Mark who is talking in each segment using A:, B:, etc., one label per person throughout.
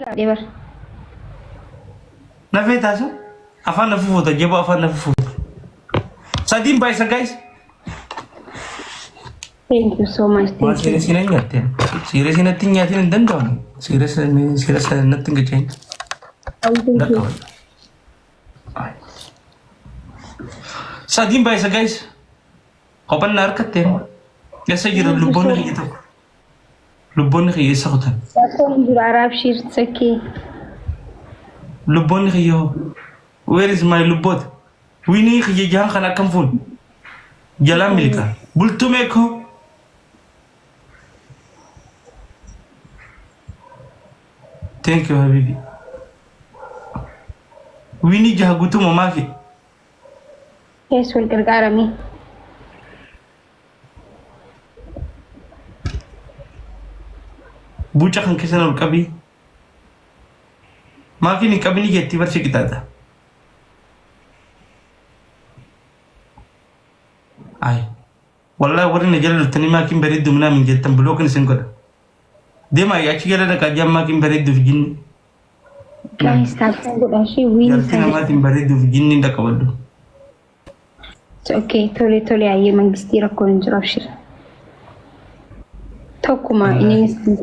A: Gaaribar.
B: Nafee taasisu afaan nafu fuuta jeboo afaan nafu fuuta. Sadiin baay'isa guys.
A: Thank you so much.
B: Waan siiresiin hin nyaateen. Siiresiin natti hin nyaatiin hin danda'amu. Siiresa natti hin gaceen. Sadiin baay'isa guys. Kophan na harkatteen. Keessa jiru lubboonni kiyya tokko. Lubboonni kiyya isa kutan.
A: Wakon jira Arab shir tsaki.
B: Lubboonni kiyya where is my lubboot? Winii kiyya jahan kan akkam fuun. Jalaan milika. Bultumee koo. Thank you, Habibi. Winnie jahagutu mamaki.
A: Yes, wal gargaarami.
B: Buca kan keessa ol qabii. Maakiin hin qabini jetti barsi qixaata. Ay. Wallahi warri na jala dhuftanii maakiin bareeddu minaa min jettan bulookin isin godha. Deemaa achi jala dhaqaa jaan maakiin bareedduuf jinni.
A: Guys, taasisan godhashii wiin
B: Jarti namaatiin bareedduuf jinni dhaqabaddu.
A: Okay, tole ayyee mangistii rakkoo hin jiru abshir. Tokkuma inni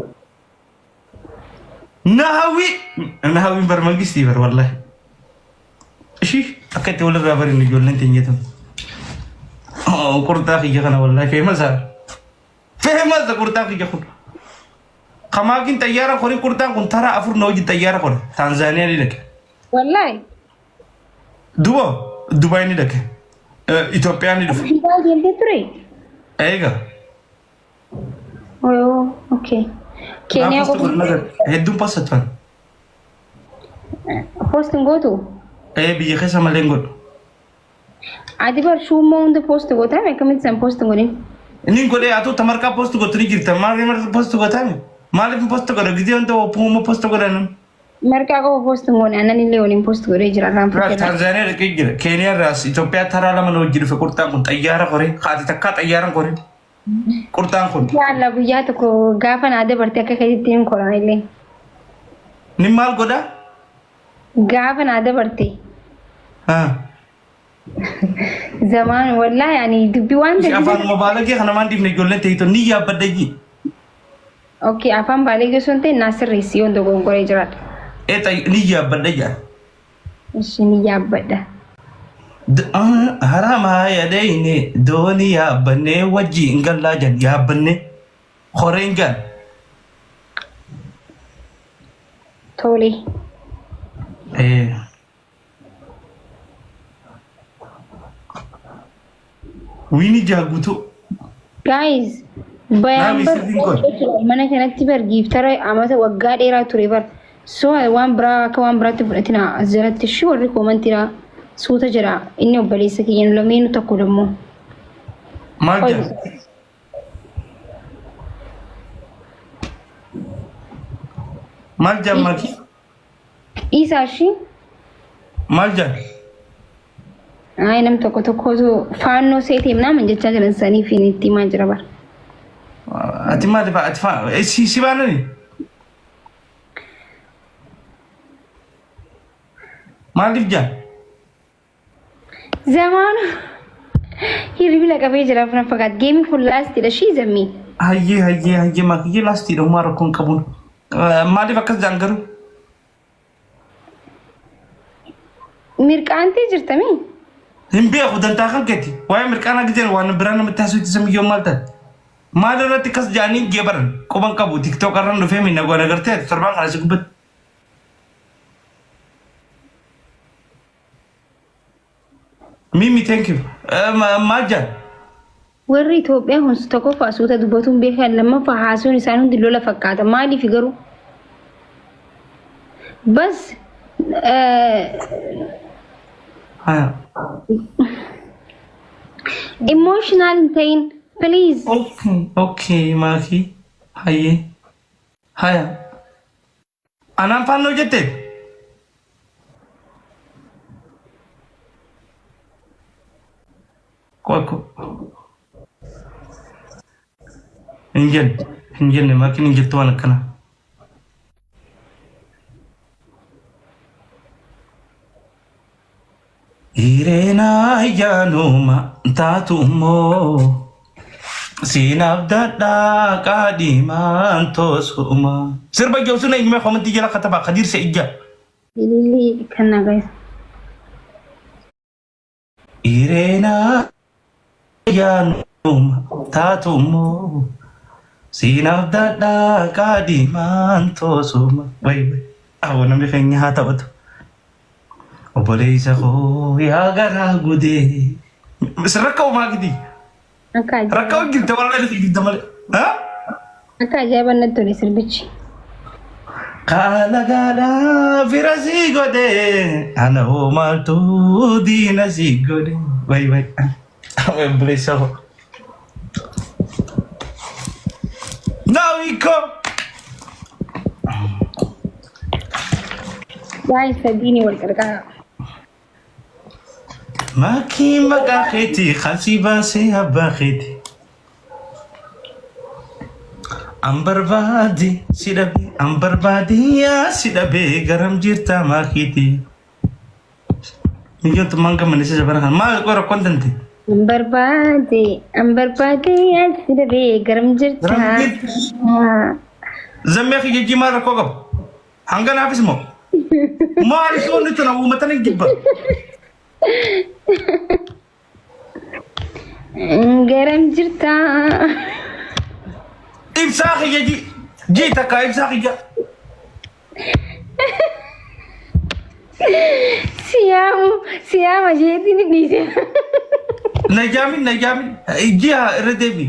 B: Nahawi bar mangistii bar wallahi. Ishi akka itti walirraa barin ijoolleen teenyeetu. Qurxaa kiyya kana wallahi feemasa qurxaa kiyya kun. Kamaakin xayyaara qorii qurxaan kun tara afur na hojii xayyaara qore Taanzaaniyaa ni dhaqe.
A: wallahi.
B: Dubaay ni dhaqe. Itoophiyaa ni dhufe.
A: Dubaay deemtee ture?
B: Eega.
A: Oh, okay. Kenya
B: hedduun postatfan.
A: postin gootu?
B: Biyya keessa malee hin godhu.
A: Ati bar shummoo hunda post gootame akkamitti san post godhin?
B: Inni godhee atu tamarkaa post gotu ni jirta maaliif post godhame? Maaliif post godha gidee wanta opuuma post godhan?
A: Marqaa qofa post goone annan illee waliin post godhee jira raan
B: fakkeenya. Taanzaaniyaa dhaqee jira. Keeniyaa irraas Itoophiyaa taraa lama na hojii dhufe qurxaan kun xayyaara qoree haati takkaa xayyaaran qoree. Qurxaan kun.
A: Yaalla guyyaa tokko gaafa naa dabarte akka keessatti hin koran illee.
B: Ni maal godhaa?
A: Gaafa naa dabarte. Zaman wallahi ani dubbi waan
B: ta'eef. Afaan mobaala kana maan difne ijoolleen ta'ee ni yaabbadda ji.
A: Okay, afaan baalee sun ta'e naa sirreessi yoon dogongoree jiraadha.
B: Ni yaabbadda jaa.
A: Ishi ni yaabbadda.
B: Haramaa yaadayne dooni yaabbanne wajji hin gallaa jan yaabbanne horeen jan.
A: Tole.
B: Winnie jaagutu.
A: Guys, bayaan mana kanatti bar giiftara amata waggaa dheeraa ture bar. So waan biraa akka waan biraatti fudhatina as jalatti shi warri koomantiidha suuta jira inni obboleessa kiyyan lameenu tokko dammoo.
B: Maal jaa? Maal jaa maki?
A: Isaa shi?
B: Maal jaa?
A: Ay nam tokko tokkotu faannoo seetii naaman jechaa jiran sanii fi itti himaa jira bar.
B: Ati maaliif ati si baanani? Maaliif jaa?
A: Zamaanu hirribila qabee jira funa fakkaat geemii kun laastiidha shii zammii.
B: Hayyee makiyyee laastiidha uumaa rakkoon qabuun. Maaliif akkas jaan garuu?
A: Mirqaantee jirtamii?
B: Hin beeku dantaa kan keeti. Waa'ee mirqaanaa gizeera waan biraa namatti haasuutti samiyyoo maal taate? Maal irratti kas jaanii geebaran quban qabu tiktook irraan dhufee minna goona gartee torbaan kana si gubbatti. Mimi thank you. Maal jaan?
A: Warri Itoophiyaa kun tokko faasuuta dubbatuun beekan lammaffaa haasuun isaan hundi lola fakkaata. Maaliif garuu? Bas emotional pain, please.
B: Okay, Maki. Haya. Anaan faannoo jette? Koko. Hinjenne makiin hin jettu waan akkana. Irena yaanuma taatu immoo siinaaf dadhaa qaadimaan toosuma. Sirba joosuna ilmee komantii jala katabaa Kadir Se'ijja.
A: Lili kana guys.
B: Irena yaanuma taatu immoo siinaaf dadhaa qaadimaan toosuma. Way namni keenya haa taphatu. Obboleessa koo yaa garaa gudee. Rakka uumaa gidi. Rakka hojjirte walaa dhufti gidda malee.
A: Akka ajaa'iban natti tole sirbichi.
B: Kaala gaadhaa fira si godhee ana hoomaaltu diina si godhee. Way obboleessa koo. Naawiko.
A: Guys, sadini wal qarqara.
B: Maki maqaaqeeti khasiba se abbaqeeti ambarbaadi yaa sidhabe garam jirta makiiti mijoota manga manisa jabarahan maal qora kontante
A: ambarbaadi yaa sidhabe garam jirta
B: zammee ki jijji maal rakkoo qabu hanga naafis moo maal soonni tana uumatani jibba
A: garam jirta
B: ibsaa kiyya jii takka ibsaa kiyya
A: siyaama jeetini dhiise
B: najaamin ji'a irra deebi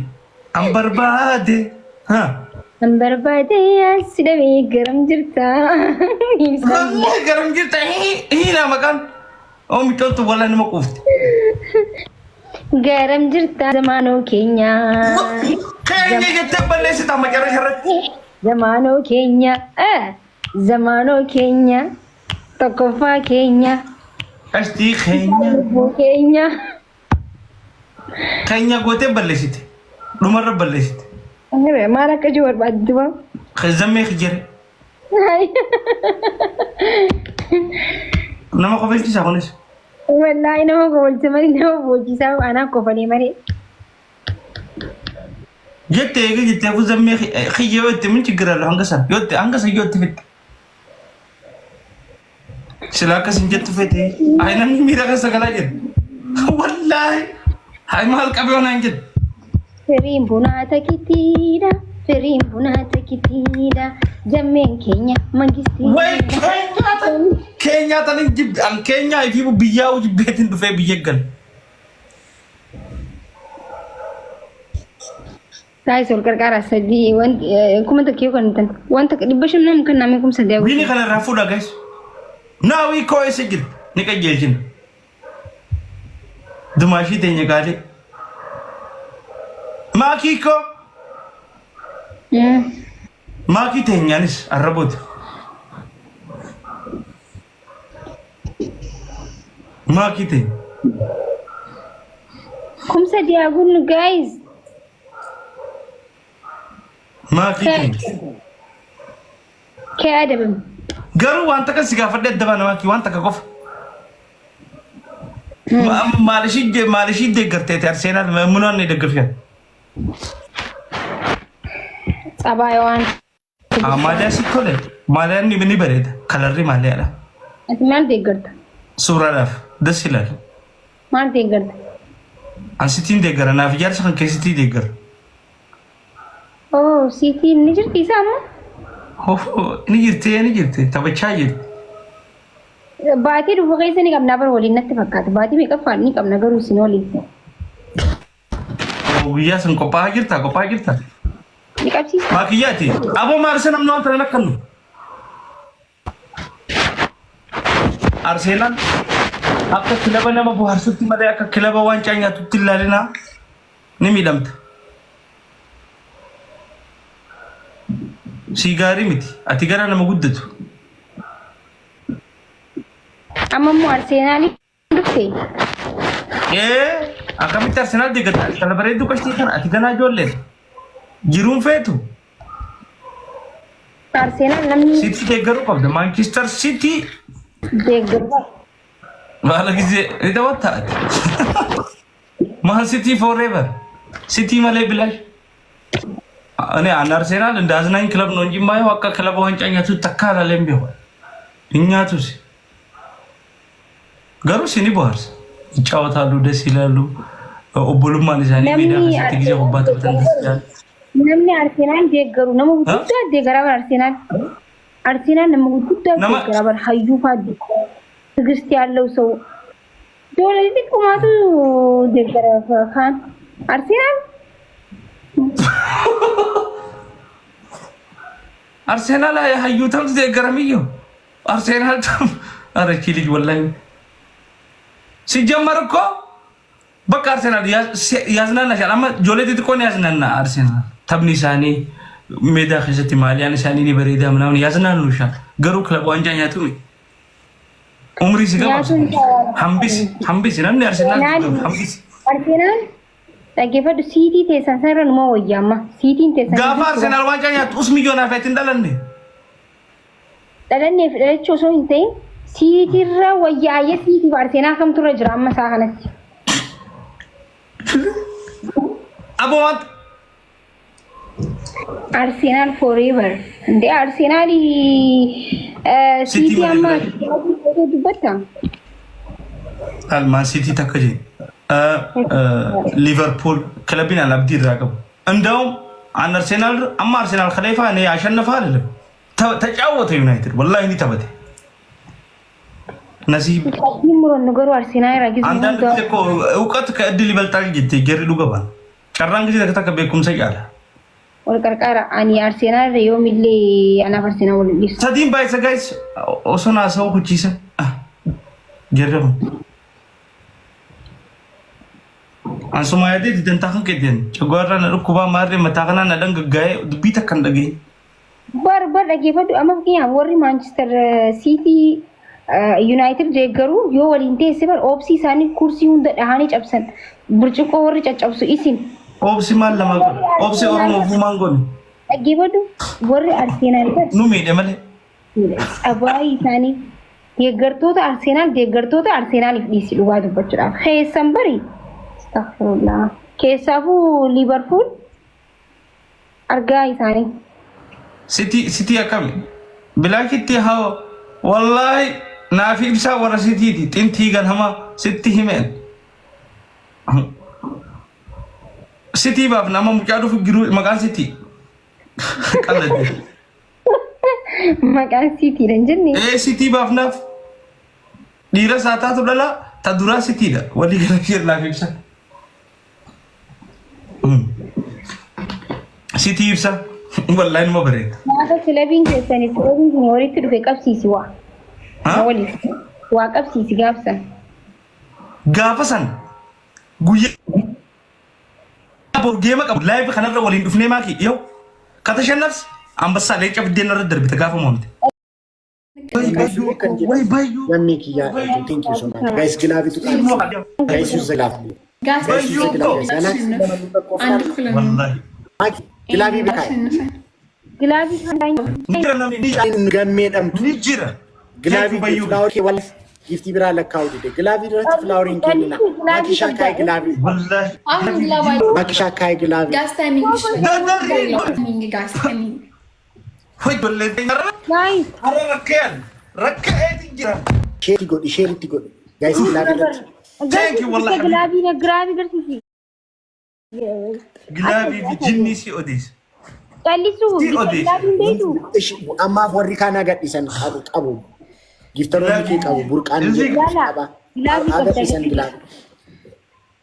B: ambarbaade
A: yaa sidhabe garam jirta
B: hiina maqaan oomishoota wala nama quufte
A: garam jirta zamaanoo keenya
B: jettee balleessita macara irratti
A: zamaanoo keenya tokkoffaa keenya
B: astii keenya gootee balleessite dhumarra balleessite
A: maal akka jiru barbaaddu
B: zammee kijjere nama kofalchiisa kunis
A: wallahi nama kofalcha malee nama boojisaa anaa kofalee malee
B: jettee fu zammee kiyya yoo itti min chigirallo hanga san yoo itti fitte sila akkasin jettu fete ay namni miira kan sagalaa jedhe wallaahi hay maal qabee onaan jedhe
A: firiin bunaa takitiidha jammeen keenya mangistii
B: way keenyaa tanin jibbe an keenyaa fi biyyaa jibbeetin dhufee biyya gal
A: Guys, ol qarqara sadii kuma tokko kan tan wanta 500 kan namni kuma sadii
B: wini kana rafuudha guys naawi koo isa jira ni qajeelchina dumaashii teenya gaadee maakii koo maakii teenyaanis arrabooti maakii teenya
A: kuma sadii aguun guys
B: maakii teenya
A: kee adabam
B: garuu wanta kan si gaafadhe addabaa namaakii wanta ka qofa maalishii deeggarteeti Arsenaal munoon ni deeggarfiyaan
A: Sabayawaan.
B: Maaliyaa si tole maaliyaan ni bareeda kalarri maaliyaadha.
A: Ati maal deeggarta?
B: Suuraadhaaf das ilaali.
A: Maal deeggarta?
B: Asitiin deeggara naaf ijaarsa kan keessatti deeggara.
A: Oh, siitiin ni jirti isaa ammoo?
B: Ni jirti taphachaa jirti.
A: Baatii dhufu keessa ni qabna bara waliin natti fakkaata. Baatii meeqaffaa ni qabna garuu isin waliin.
B: Guyyaa san qophaa'aa jirta.
A: Ni qabsiisa.
B: Maakiyyaati. Aboo maarisa namni waan tanan akkannu. Arsenal akka kilaba nama bohaarsutti malee akka kilaba waancaa nyaatutti ilaalinaa ni miidhamta. Si gaarii miti. Ati gara nama guddatu.
A: Amma immoo Arsenaalii dhufte.
B: Akkamitti Arsenaal deeggarta? Kana bareedduu qashtii kana ati ganaa ijoolleen. Jiruun feetu.
A: Arsenal namni
B: City deeggaruu qabda. Manchester City
A: deeggaruu.
B: بالا جزء إذا وتأت مان سيتي فوريفر سيتي مالي بلاش أنا عن أرسنال إندازنا إن كلب نونجي ما يوقع كلب وانش أني تو تكالا لين بيهو إني أتوسي غارو سيني بارس يجاوا تالو دسيلالو أبولو ما نزاني بيدا كسيتي جزء هبات بتندسيال
A: نمني أرسنال ديجرو نمو بتودا ديجرا أرسنال نمو بتودا ديجرا هايجو فادي كريستيانو لو سو دولة دي كماتو ديجرا خان أرسنال
B: أرسنال هايجو تام ديجرا ميو أرسنال تام أركيلي والله سيجمركو بك أرسنال يازنا نشال أما جولة تكون يازنا أرسنال تبني ساني ميدا خشتي مالي أنا ساني نبريدا مناون يازنا نوشال غرو كلب وانجا ياتومي عمري سيجا حمبيس نمني أرسنال حمبيس
A: أرسنال تجيبه دو سيتي تسانسر نمو وياما سيتي تسانسر
B: غافا أرسنال وانجا يات اسمي جونا فاتن دلني
A: دلني شو انتين سيتي را ويايا سيتي أرسنال كم ترى جرام مساحنك
B: أبوات
A: أرسنال فوريفر ده أرسنال سيتي أما دبتة
B: المان سيتي تكجي ليفربول كلبنا لابدير راكب عندهم عن أرسنال أما أرسنال خليفة أنا عشان نفعل تجاوت يونايتد والله إني تبتي نسيب
A: يمر النجار أرسنال راجز
B: عندنا كده وقت كأدلي بلتاج جت جري لوجبان كرّان كذي كتا كبيكم سيجالا
A: والكركارة أني أرسنال يوم اللي أنا أرسنال ولا ليس
B: سادين بايس guys أصلا أسوأ كتيسة جرّهم أنسوما يدي تنتاخن كدين شغورنا نركوبا ماري متاخنا ندنگ جاي دبيتا كندگي
A: بار لagi فدو أما كي أموري مانشستر سيتي يونايتد جيجرو يو ولينتي سبر أوبسي ساني كرسي هند هاني جابسن برجوكو وري جابسو إسم
B: أوبسي مال لما أوبسي أورمو فمانغون
A: lagi فدو وري أرسنال بس
B: نومي دمله
A: أباي ساني deeggartoota Arsenaaliif dhiisi dhugaa dubbachuudhaaf keessan bari astaghfirullah keessaafuu Liverpool argaa isaanii
B: City akami bilaakitti haa wallahi naafi ibsaa warra Cityiti xintii ganama City himeen City baaf nama mucaa dhufu giru maqaan City qalladde
A: maqaan City dhan jenne
B: City baaf naaf dhiira saataatu dhala ta duraa Cityidha walii gala fiir naaf ibsa City ibsa wallahi numa bareeda
A: maata kilabiin keessanii kilabiin kun walitti dhufe qabsiisi waa waliif waa qabsiisi gaafsan
B: gaafa san guyyaa geema qabu live kanarra waliin dhufnee maaki yow katashannafs ambassa leeca biddeen irra darbite gaafa moomte
C: Why Bayu? One make ya. Thank you so much. Guys, Gilavi to guys use the laugh.
B: Guys, use the Gilavi.
C: Wallahi. Gilavi be kai.
A: Gilavi kan
C: Gan made am
B: Nijira.
C: Gilavi Bayu flower ke wal gifti bira la kaudi de. Gilavi rat flowering ke na. Maki shakai Gilavi.
B: Wallahi.
C: Maki shakai Gilavi.
D: Gas timing. Gas timing.
B: Hoy dolle dengar.
A: guys
B: Ara rakkan jira.
C: Share ti god. Guys, Gilavi rat.
B: Thank you wallahi.
A: Gilavi na gravi garsiisi
B: Gilavi jinni si odis.
A: qallisu gilavi beetu
C: Amma warri kana gadhisan qabu. Giftaroonni ke qabu burqaan
A: Gala. Gilavi
C: gadhisan Gilavi.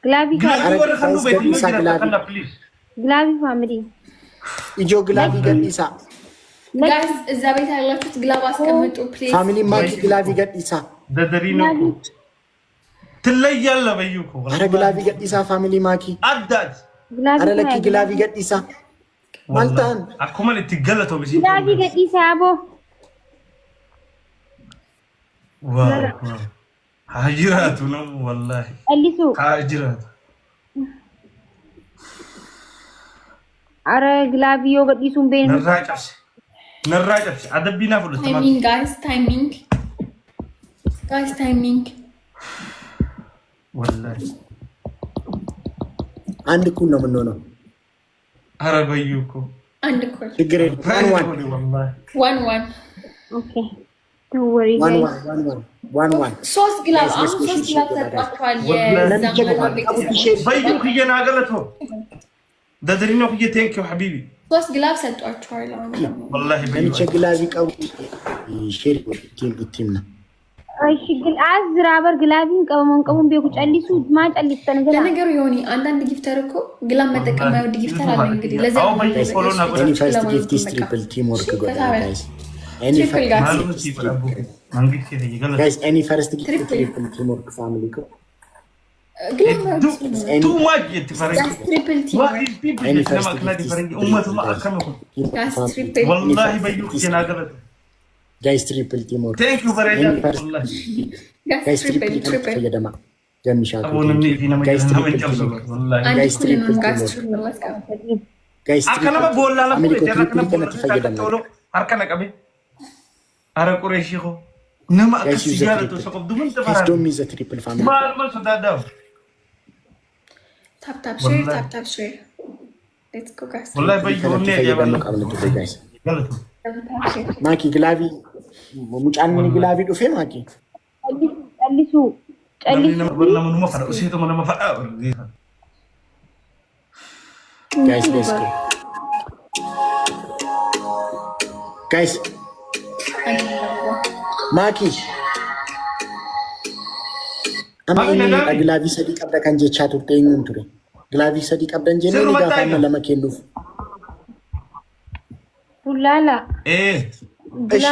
A: Gilavi
B: Gilavi warra kanu beeti kana please.
A: Gilavi family
C: Ijo Gilavi gadhisa.
D: Guys, እዛ ቤት ያላችሁት ግላብ አስቀምጡ ፕሊዝ።
C: Family Maki Gilavi gadhisa.
B: Dadarino. ትለያለህ በዩኮ
C: Ara Gilavi gadhisa family Maki.
B: አዳጅ
C: Ara lakki Gilavi gadhisa. Maltan.
B: akkuma itti galatoo bisi
A: Gilavi gadhiisa abo
B: waaw hajiraatu nam wallahi
A: qallisu
B: hajiraatu
A: ara Gilavi yoo gadhiisuun beenu
B: narraa cabse adabbiinaa fudhatama
D: ታይሚንግ ጋይስ ታይሚንግ ጋይስ ታይሚንግ
B: والله
C: عندكم منو
B: عربيكم
D: عندكم
C: تجري 1-1
B: والله
D: 1-1
A: اوكي don't worry guys
C: 1-1
D: ሶስት ግላብ
C: Guys,
D: አሁን
C: let's
D: ሶስት
C: go
D: ግላብ
C: shoot
D: ሰጥቷቸዋል።
C: Let me check
D: የዛመናው
C: it.
D: ቤተሰቦች
B: بيو خينا غلطه ده درينو خي ثانك يو حبيبي
D: ሶስት ግላብ ሰጥቷቸዋል። አሁን ደግሞ
B: والله
C: لم
B: بيو
C: تشغل هذه قوي شير تيمنا
A: እሺ ግን አዝራበር ግላቢን ቀበመን ቢቁ ጨሊሱ ማ ጨሊስ ተነገራ
D: ለነገሩ ዮኒ አንዳንድ ጊፍተር እኮ ግላብ መጠቀም ማይወድ ጊፍተር አለ። እንግዲህ ለዛ
B: አዎ በይ ፎሎ ና
C: any first gift is triple teamwork guys any
D: Triple guys.
B: ማሉ ሲፈራ ابو ማንግት ከደ ይገለጥ
C: guys any first gift is
D: Triple.
C: triple teamwork family ko
D: ግላብ
B: تو ማጅ ትፈረጅ
D: ትሪፕል ቲም
B: واحد بيبل لما كلا ديفرنج امته ما اكمكم
D: ትሪፕል
B: والله بيو خينا غلط
C: guys triple teamwork
B: ثانك يو فريدا
C: any first
B: والله
C: guys
D: ትሪፕል
C: triple
D: ትሪፕል
C: teamwork يا جماعه جمشاكو
B: ابو نمني فينا ما
C: guys
B: جرنا
C: triple
B: من جبل
C: teamwork
B: والله
D: አንድ
C: Guys,
D: ኩል ነው
C: triple
D: ጋስ
C: teamwork.
D: ነው ማስቀመጥ
C: guys
B: akana ma bolla la
C: Family ko
B: ko
C: triple
B: akana bolla
C: kana tafayyadan
B: tolo arkana qabe ara qureshi ko nama
C: Guys, use the
B: akasiyara to
C: triple.
B: sokob dumun
C: guys
B: tabara
C: don't miss the triple family
B: mal sodada
D: ታፕ ታፕ ሼር
B: والله.
D: ታፕ ታፕ ሼር ሌትስ ጎ ጋስ
B: والله بيو
C: kana
B: من يا
C: tafayyadan
B: بنا
C: qabla to guys
B: غلط
D: ታፕ ሼር
C: maki glavi mucaan glavi dhufe maki
A: ጨሊሱ
B: نمني
A: ጨሊሱ
B: برنا من ما فرق سيتو من ما فرق
C: guys let's go guys maki amma
B: Maki,
C: inni
B: nagabi.
C: glavi sadi qabda kan jechaa turte eenyuun ture glavi sadi qabdan jennee
B: Siruma
C: ni gaafa amma
B: taayiga.
C: lama kennuuf
A: ዱላላ
B: ايه
C: እሺ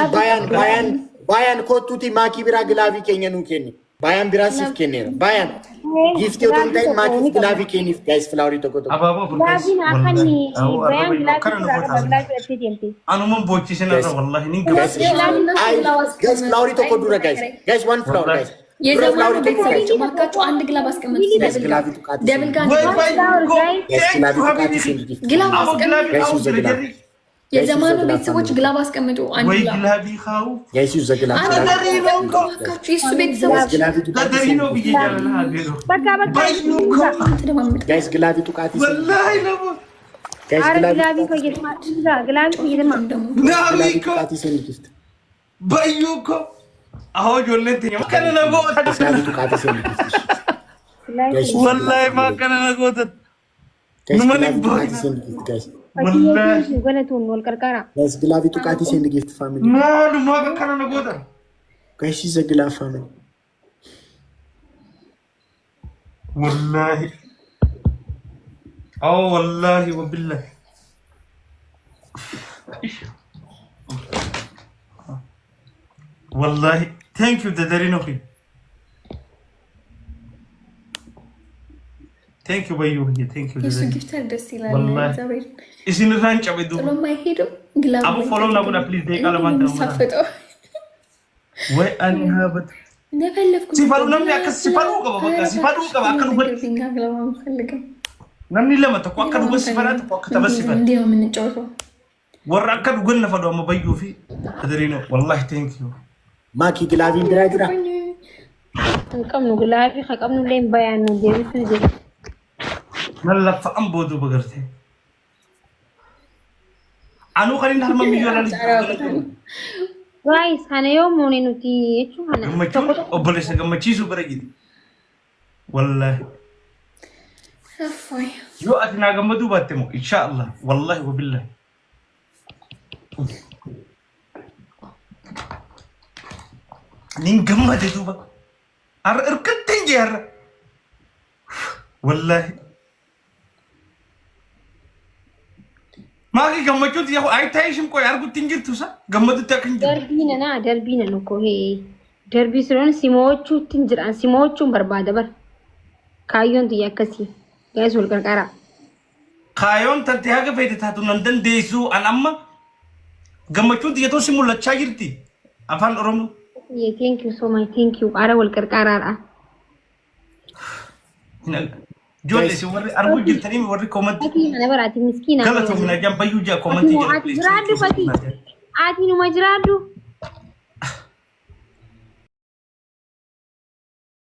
C: ባያን kottuuti maakii biraa gilaavii keenya nuu kenni baayaan biraa siif kenneera baayaan giiftii otoo hin ta'in maakiif gilaavii kenniif gaayis filaawarii tokko tokko
B: ابابا
A: ግላቢን አካኒ በያን ግላቢ
B: والله
A: ግላቢ አትዴምቴ
B: انا من بوتشي سنه والله نينك
C: guys guys filaawarii tokko dura guys one flower guys
D: የዘመኑ ቤተሰቦች ማካቸው አንድ ግላብ አስቀምጥ
C: guys
D: ደብል
C: gilaavii tuqaati
D: ደብል ጋር
B: وي باي
C: guys gilaavii tuqaati sin gift
D: ግላብ
B: ابو
D: አስቀምጥ
B: كلابي
C: Guys,
B: او
C: use the glove.
B: سرجري
D: የዘመኑ ቤተሰቦች ግላብ አስቀምጡ አንድ
B: وي
D: ግላብ
B: كلابي خاو
C: guys use the
D: አንድ
C: gilaavii
D: ግላብ ማካቸው የሱ ቤተሰቦች
C: guys gilaavii
B: لا
C: tuqaati
B: درينو
C: sin
B: بيجي جالنا هذيرو
A: በቃ በቃ
D: ተደማምጥ
C: guys gilaavii tuqaati sin
B: والله لا
C: guys
A: አረ
C: gilaavii
A: ግላቢ ፈየድማ ግላቢ ፈየድማ
D: ደግሞ
C: gilaavii
B: ناميكو
C: tuqaati sin gift
B: بايوكو اهو جولنتي كان انا قوت
C: gilaavii tuqaati sin gift guys
B: والله ما كان انا قوت
C: guys
B: نمني
C: gilaavii tuqaati
B: باي
C: sin gift guys
B: والله
A: ገለቱን ወልቀርቀራ
C: guys gilaavii tuqaati sin gift family
B: ما كان انا قوت
C: guys use the glove family
B: والله اه والله وبالله والله ثانك يو تدرين اخي ثانك يو بايو ثانك يو
D: የሱ ጊፍተር ደስ ይላል
B: والله.
D: እግዚአብሔር
B: اسين رانچ بدو
D: ጥሎ ማይሄደው ግላብ
B: ابو فولو نابونا بليز دقيقه لما انت
D: ሳፈጠው
B: وي اني هابت
D: እንደፈለኩ
B: ሲፈሩ ነው የሚያከስ ሲፈሩ ቀበ በቃ ሲፈሩ ቀበ አከዱ በ
D: ቢንጋ ግላብ አንፈልግም
B: namni lama tokko akkadu bas sifara tokko akka tabas sifara
D: እንዴ ነው የምንጫወተው
B: warra akkadu ganna fado amma bayyuu fi tadriino wallahi thank you
C: maakii gilaaviin biraa jira
A: ቀምኑ ግላቢ ከቀምኑ ላይም በያን ነው ደብቱ ደ
B: nan lafa an boodu bagarte anu kan harma miyola
A: ጋይስ ሀነዮ ሞኔ ኑቲ እቹ ሀና
B: gammachuun obboleessa gammachiisuu bara jiti wallahi
D: አፎይ
B: yoo ati naa gammaduu baatte moo insha allah wallahi wabillahi nin gammade duuba har'a irkatteen jee har'a wallahi maaki gammachuuti yaa ay taayishim qoy argutti hin jirtu sa gammadutti akka hin jiru
A: ደርቢነና ደርቢነን እኮ ይሄ ደርቢ ስለሆነ ሲሞቹ ትንጅራን ሲሞቹን በርባደ በር ካዮን ትያከሲ ጋይስ ወልቀርቀራ
B: kaayoon tanti haga feete taatu nan dandeessu an amma gammachuuti yetoo si mul'achaa jirti afaan oromoo
A: ቴንክ ዩ ሶ ማች ቴንክ ዩ አረ ወልቀርቀራራ
B: ijoollee si warri arguu jirtanii warri koomantii
A: አቲ ማነበራቲ ምስኪና
B: galatoominaa jaan bayyuu jaa koomantii
A: አቲ ጅራዱ ፈቲ አቲ ኑማ ጅራዱ